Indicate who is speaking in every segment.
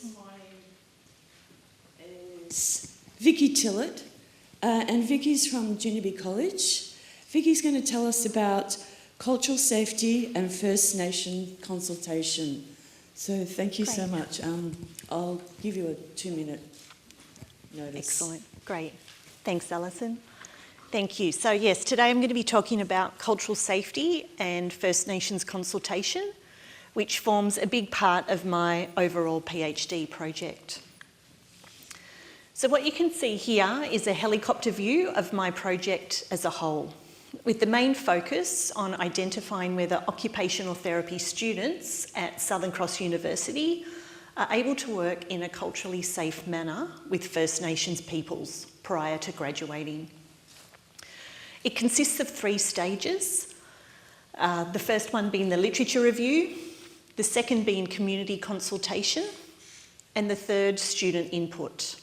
Speaker 1: My name is Vicki Tillott, and Vicki's from Gnibi College. Vicki's going to tell us about cultural safety and First Nation consultation. So thank you so much. I'll give you a 2-minute notice.
Speaker 2: Excellent. Great. Thanks, Alison. Thank you. So yes, today I'm going to be talking about cultural safety and First Nations consultation, which forms a big part of my overall PhD project. So what you can see here is a helicopter view of my project as a whole, with the main focus on identifying whether occupational therapy students at Southern Cross University are able to work in a culturally safe manner with First Nations peoples prior to graduating. It consists of 3 stages, the first one being the literature review, the second being community consultation, and the third, student input.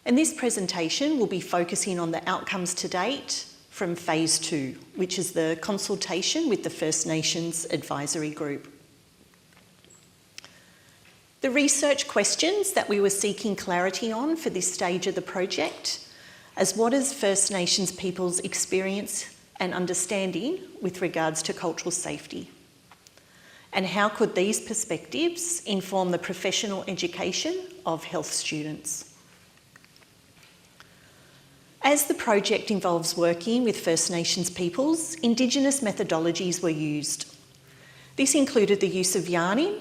Speaker 2: And this presentation will be focusing on the outcomes to date from phase 2, which is the consultation with the First Nations Advisory Group. The research questions that we were seeking clarity on for this stage of the project, as what is First Nations people's experience and understanding with regards to cultural safety? And how could these perspectives inform the professional education of health students? As the project involves working with First Nations peoples, Indigenous methodologies were used. This included the use of yarning,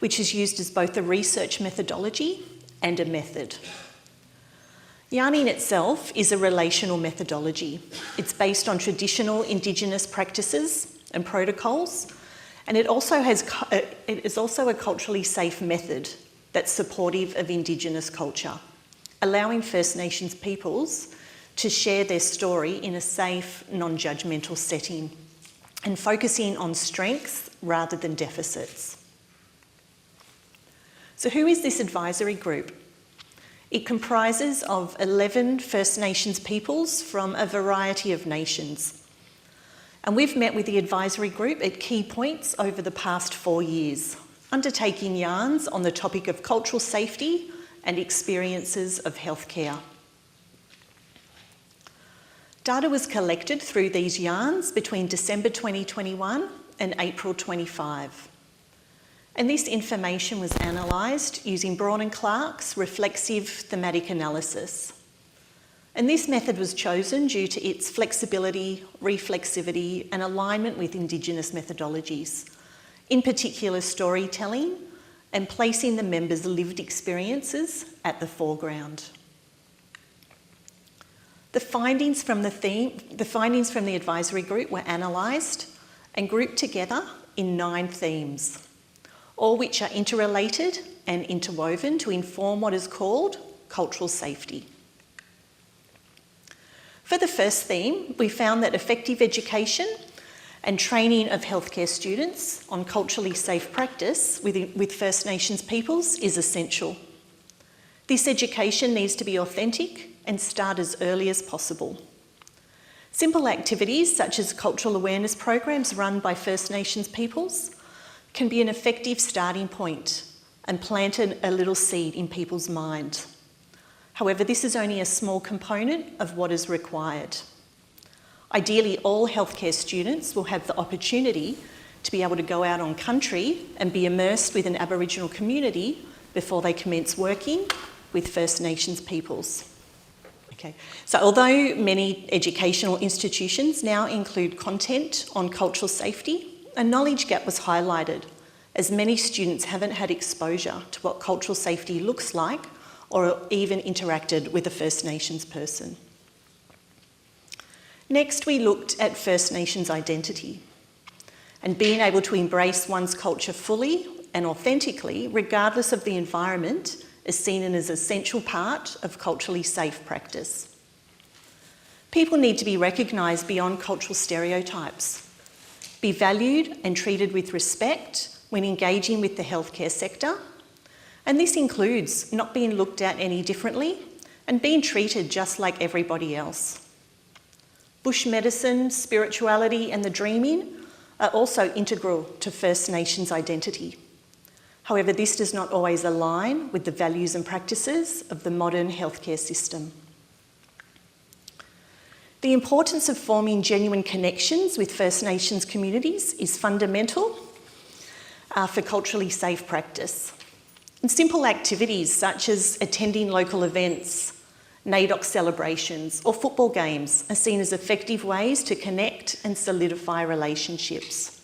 Speaker 2: which is used as both a research methodology and a method. Yarning itself is a relational methodology. It's based on traditional Indigenous practices and protocols, and it is also a culturally safe method that's supportive of Indigenous culture, allowing First Nations peoples to share their story in a safe, non-judgmental setting and focusing on strengths rather than deficits. So who is this advisory group? It comprises of 11 First Nations peoples from a variety of nations. And we've met with the advisory group at key points over the past 4 years, undertaking yarns on the topic of cultural safety and experiences of healthcare. Data was collected through these yarns between December 2021 and April 25. And this information was analysed using Braun and Clark's reflexive thematic analysis. And this method was chosen due to its flexibility, reflexivity, and alignment with Indigenous methodologies, in particular storytelling and placing the members' lived experiences at the foreground. The findings from the advisory group were analysed and grouped together in 9 themes, all which are interrelated and interwoven to inform what is called cultural safety. For the first theme, we found that effective education and training of healthcare students on culturally safe practice with First Nations peoples is essential. This education needs to be authentic and start as early as possible. Simple activities such as cultural awareness programs run by First Nations peoples can be an effective starting point and plant a little seed in people's mind. However, this is only a small component of what is required. Ideally, all healthcare students will have the opportunity to be able to go out on country and be immersed with an Aboriginal community before they commence working with First Nations peoples. Okay. So although many educational institutions now include content on cultural safety, a knowledge gap was highlighted as many students haven't had exposure to what cultural safety looks like or even interacted with a First Nations person. Next, we looked at First Nations identity and being able to embrace one's culture fully and authentically, regardless of the environment, is seen as an essential part of culturally safe practice. People need to be recognised beyond cultural stereotypes, be valued and treated with respect when engaging with the healthcare sector, and this includes not being looked at any differently and being treated just like everybody else. Bush medicine, spirituality and the dreaming are also integral to First Nations identity. However, this does not always align with the values and practices of the modern healthcare system. The importance of forming genuine connections with First Nations communities is fundamental for culturally safe practice. And simple activities such as attending local events, NAIDOC celebrations or football games are seen as effective ways to connect and solidify relationships.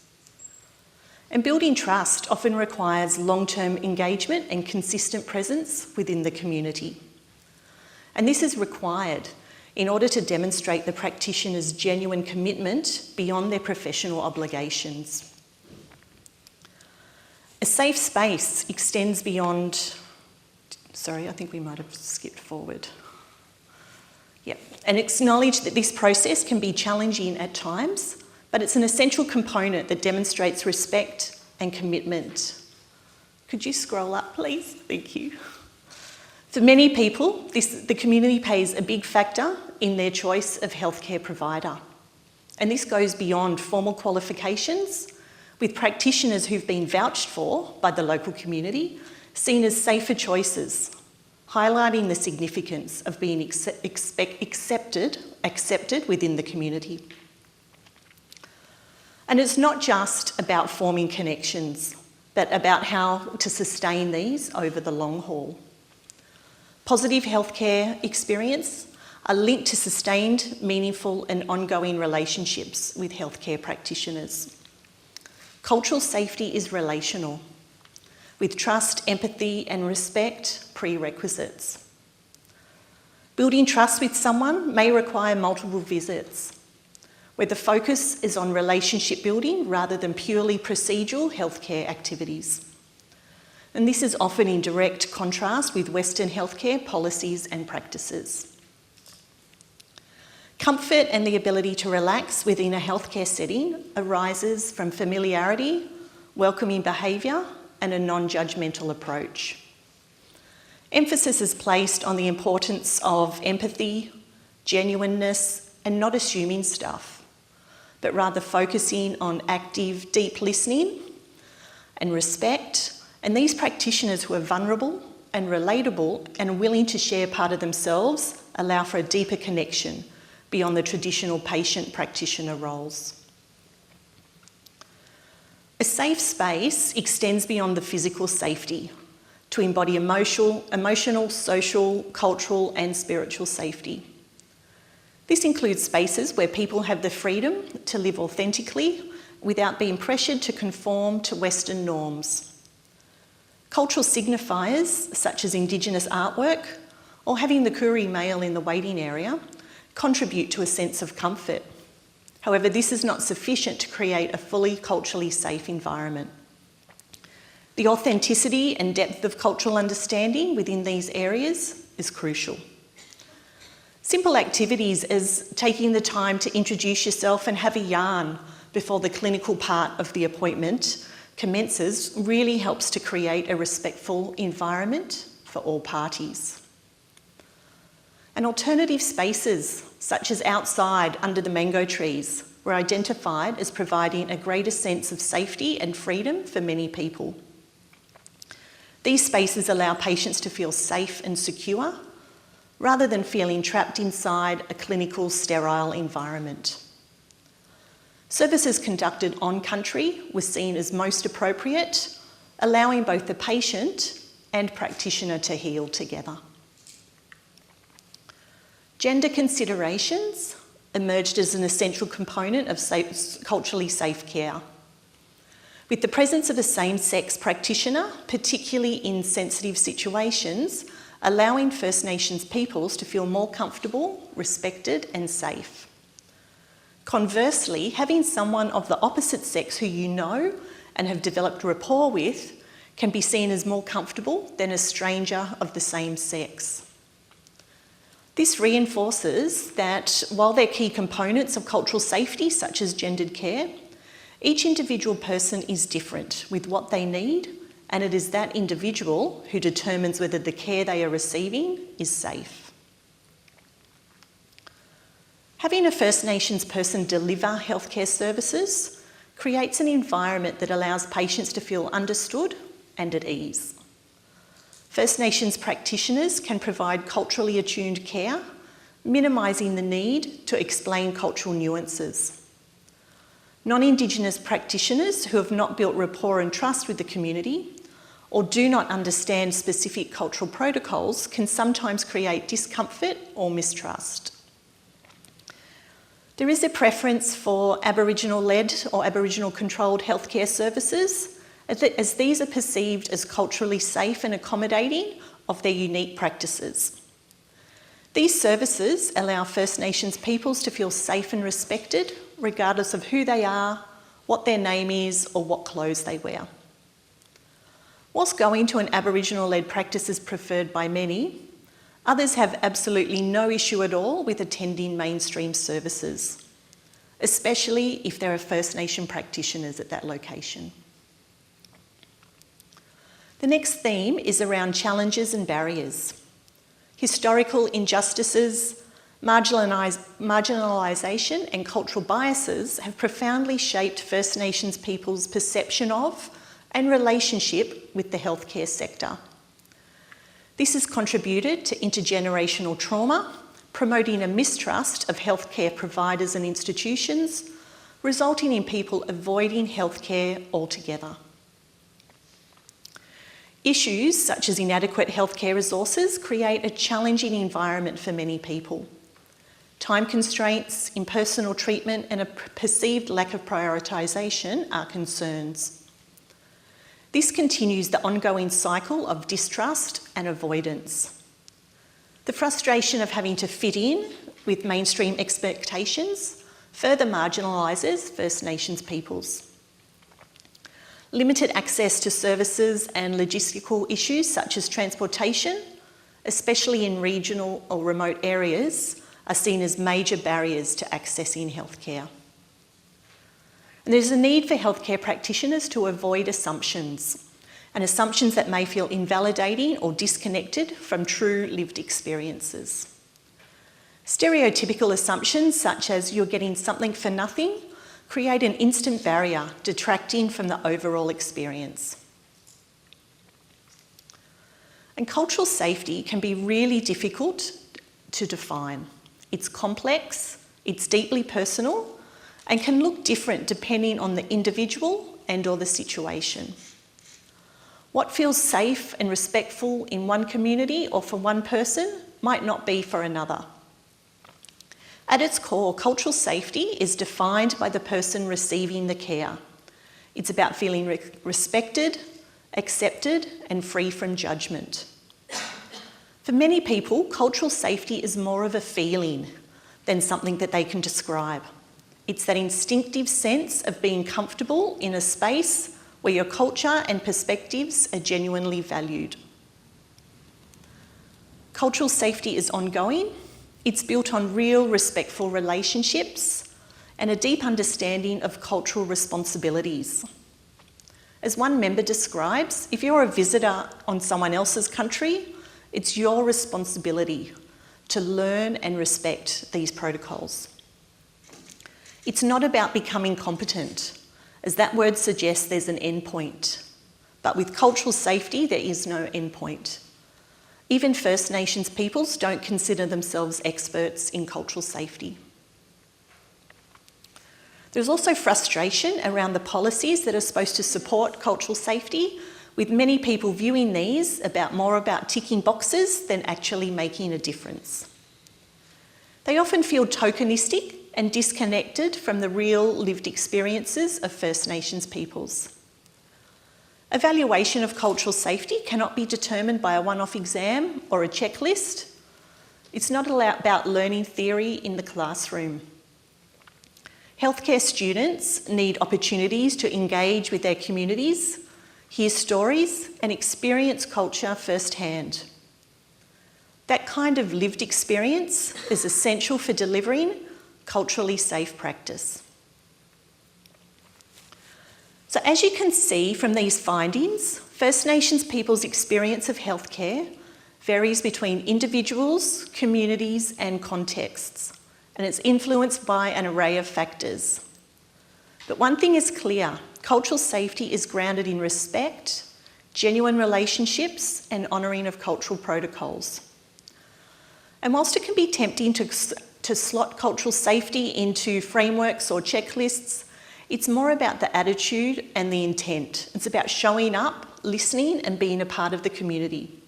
Speaker 2: And building trust often requires long-term engagement and consistent presence within the community. And this is required in order to demonstrate the practitioner's genuine commitment beyond their professional obligations. A safe space extends beyond, sorry, I think we might have skipped forward. Yep, and acknowledge that this process can be challenging at times, but it's an essential component that demonstrates respect and commitment. Could you scroll up, please? Thank you. For many people, the community plays a big factor in their choice of healthcare provider. And this goes beyond formal qualifications, with practitioners who've been vouched for by the local community seen as safer choices, highlighting the significance of being accepted within the community. And it's not just about forming connections, but about how to sustain these over the long haul. Positive healthcare experience are linked to sustained, meaningful and ongoing relationships with healthcare practitioners. Cultural safety is relational, with trust, empathy and respect prerequisites. Building trust with someone may require multiple visits, where the focus is on relationship building rather than purely procedural healthcare activities. And this is often in direct contrast with Western healthcare policies and practices. Comfort and the ability to relax within a healthcare setting arises from familiarity, welcoming behaviour, and a non-judgmental approach. Emphasis is placed on the importance of empathy, genuineness, and not assuming stuff, but rather focusing on active, deep listening and respect. And these practitioners who are vulnerable and relatable and willing to share part of themselves allow for a deeper connection beyond the traditional patient-practitioner roles. A safe space extends beyond the physical safety to embody emotional, social, cultural and spiritual safety. This includes spaces where people have the freedom to live authentically without being pressured to conform to Western norms. Cultural signifiers such as Indigenous artwork or having the Koori male in the waiting area contribute to a sense of comfort. However, this is not sufficient to create a fully culturally safe environment. The authenticity and depth of cultural understanding within these areas is crucial. Simple activities as taking the time to introduce yourself and have a yarn before the clinical part of the appointment commences really helps to create a respectful environment for all parties. And alternative spaces, such as outside under the mango trees, were identified as providing a greater sense of safety and freedom for many people. These spaces allow patients to feel safe and secure, rather than feeling trapped inside a clinical, sterile environment. Services conducted on country were seen as most appropriate, allowing both the patient and practitioner to heal together. Gender considerations emerged as an essential component of culturally safe care. With the presence of a same-sex practitioner, particularly in sensitive situations, allowing First Nations peoples to feel more comfortable, respected and safe. Conversely, having someone of the opposite sex who you know and have developed rapport with can be seen as more comfortable than a stranger of the same sex. This reinforces that while they're key components of cultural safety, such as gendered care, each individual person is different with what they need, and it is that individual who determines whether the care they are receiving is safe. Having a First Nations person deliver healthcare services creates an environment that allows patients to feel understood and at ease. First Nations practitioners can provide culturally attuned care, minimising the need to explain cultural nuances. Non-Indigenous practitioners who have not built rapport and trust with the community or do not understand specific cultural protocols can sometimes create discomfort or mistrust. There is a preference for Aboriginal-led or Aboriginal-controlled healthcare services, as these are perceived as culturally safe and accommodating of their unique practices. These services allow First Nations peoples to feel safe and respected, regardless of who they are, what their name is, or what clothes they wear. Whilst going to an Aboriginal-led practice is preferred by many, others have absolutely no issue at all with attending mainstream services, especially if there are First Nation practitioners at that location. The next theme is around challenges and barriers. Historical injustices, marginalisation and cultural biases have profoundly shaped First Nations people's perception of and relationship with the healthcare sector. This has contributed to intergenerational trauma, promoting a mistrust of healthcare providers and institutions, resulting in people avoiding healthcare altogether. Issues such as inadequate healthcare resources create a challenging environment for many people. Time constraints, impersonal treatment, and a perceived lack of prioritisation are concerns. This continues the ongoing cycle of distrust and avoidance. The frustration of having to fit in with mainstream expectations further marginalises First Nations peoples. Limited access to services and logistical issues such as transportation, especially in regional or remote areas, are seen as major barriers to accessing healthcare. And there's a need for healthcare practitioners to avoid assumptions, and assumptions that may feel invalidating or disconnected from true lived experiences. Stereotypical assumptions such as you're getting something for nothing create an instant barrier, detracting from the overall experience. And cultural safety can be really difficult to define. It's complex, it's deeply personal, and can look different depending on the individual and or the situation. What feels safe and respectful in one community or for one person might not be for another. At its core, cultural safety is defined by the person receiving the care. It's about feeling respected, accepted, and free from judgment. For many people, cultural safety is more of a feeling than something that they can describe. It's that instinctive sense of being comfortable in a space where your culture and perspectives are genuinely valued. Cultural safety is ongoing. It's built on real, respectful relationships and a deep understanding of cultural responsibilities. As one member describes, if you're a visitor on someone else's country, it's your responsibility to learn and respect these protocols. It's not about becoming competent, as that word suggests there's an end point. But with cultural safety, there is no end point. Even First Nations peoples don't consider themselves experts in cultural safety. There's also frustration around the policies that are supposed to support cultural safety, with many people viewing these more about ticking boxes than actually making a difference. They often feel tokenistic and disconnected from the real lived experiences of First Nations peoples. Evaluation of cultural safety cannot be determined by a one-off exam or a checklist. It's not about learning theory in the classroom. Healthcare students need opportunities to engage with their communities, hear stories, and experience culture firsthand. That kind of lived experience is essential for delivering culturally safe practice. So as you can see from these findings, First Nations people's experience of healthcare varies between individuals, communities, and contexts, and it's influenced by an array of factors. But one thing is clear: cultural safety is grounded in respect, genuine relationships and honouring of cultural protocols. And whilst it can be tempting to slot cultural safety into frameworks or checklists, it's more about the attitude and the intent. It's about showing up, listening and being a part of the community.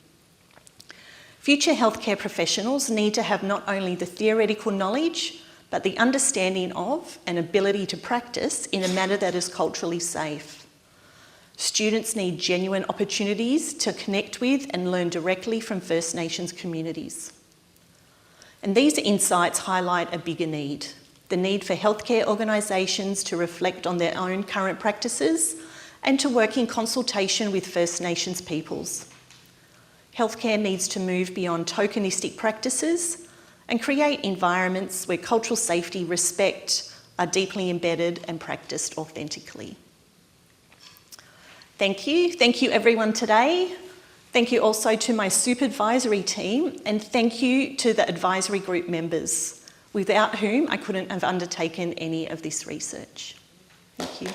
Speaker 2: Future healthcare professionals need to have not only the theoretical knowledge, but the understanding of and ability to practice in a manner that is culturally safe. Students need genuine opportunities to connect with and learn directly from First Nations communities. And these insights highlight a bigger need, the need for healthcare organisations to reflect on their own current practices and to work in consultation with First Nations peoples. Healthcare needs to move beyond tokenistic practices and create environments where cultural safety, respect are deeply embedded and practiced authentically. Thank you. Thank you everyone today. Thank you also to my supervisory team, and thank you to the advisory group members, without whom I couldn't have undertaken any of this research. Thank you.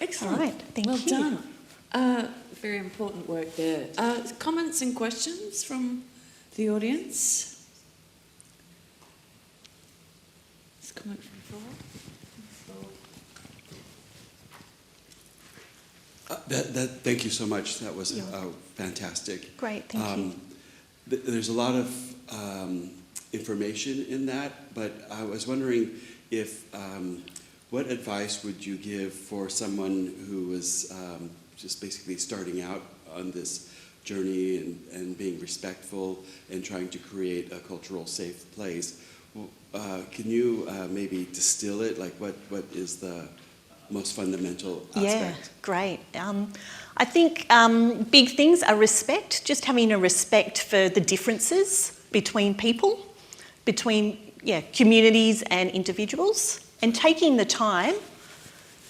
Speaker 1: Excellent.
Speaker 2: All right, thank you.
Speaker 1: Well done. Very important work there. Comments and questions from the audience? Let's comment from the floor.
Speaker 3: Thank you so much. That was fantastic.
Speaker 2: Great, thank you.
Speaker 3: There's a lot of information in that, but I was wondering if what advice would you give for someone who was just basically starting out on this journey and being respectful and trying to create a cultural safe place? Can you maybe distill it? Like what is the most fundamental aspect?
Speaker 2: Yeah, great. I think big things are respect, just having a respect for the differences between people, between communities and individuals, and taking the time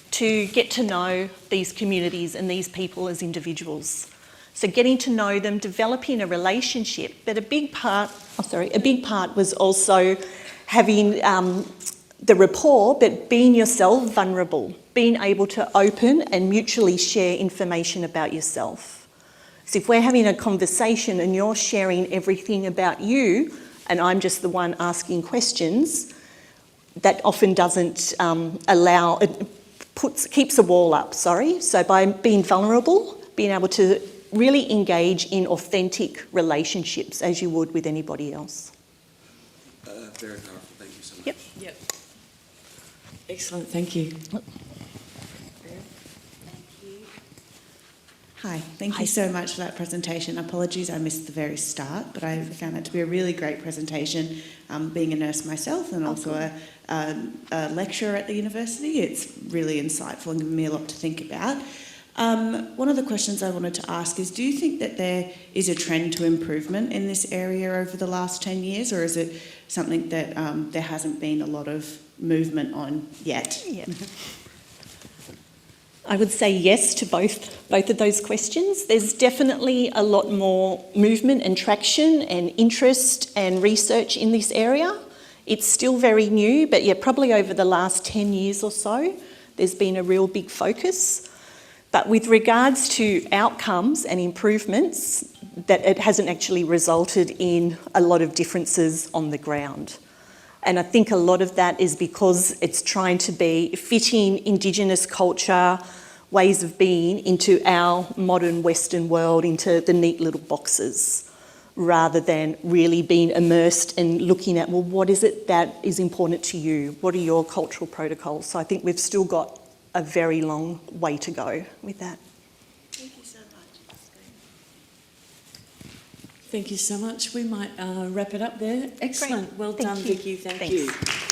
Speaker 2: to get to know these communities and these people as individuals. So getting to know them, developing a relationship, but a big part was also having the rapport, but being yourself vulnerable, being able to open and mutually share information about yourself. So if we're having a conversation and you're sharing everything about you and I'm just the one asking questions, that often doesn't keeps a wall up, So by being vulnerable, being able to really engage in authentic relationships as you would with anybody else.
Speaker 3: Very powerful. Thank you so much.
Speaker 1: Yep. Excellent. Thank you.
Speaker 4: Hi, thank you so much for that presentation. Apologies, I missed the very start, but I found it to be a really great presentation. Being a nurse myself and also a lecturer at the university, it's really insightful and given me a lot to think about. One of the questions I wanted to ask is, do you think that there is a trend to improvement in this area over the last 10 years, or is it something that there hasn't been a lot of movement on yet?
Speaker 2: Yeah. I would say yes to both of those questions. There's definitely a lot more movement and traction and interest and research in this area. It's still very new, but probably over the last 10 years or so, there's been a real big focus. But with regards to outcomes and improvements, that it hasn't actually resulted in a lot of differences on the ground. And I think a lot of that is because it's trying to be fitting Indigenous culture, ways of being into our modern Western world, into the neat little boxes, rather than really being immersed and looking at, well, what is it that is important to you? What are your cultural protocols? So I think we've still got a very long way to go with that.
Speaker 4: Thank you so much.
Speaker 1: Thank you so much. We might wrap it up there. Excellent.
Speaker 2: Great.
Speaker 1: Well done,
Speaker 2: Thank you.
Speaker 1: Vicki. Thank
Speaker 2: Thanks.
Speaker 1: you.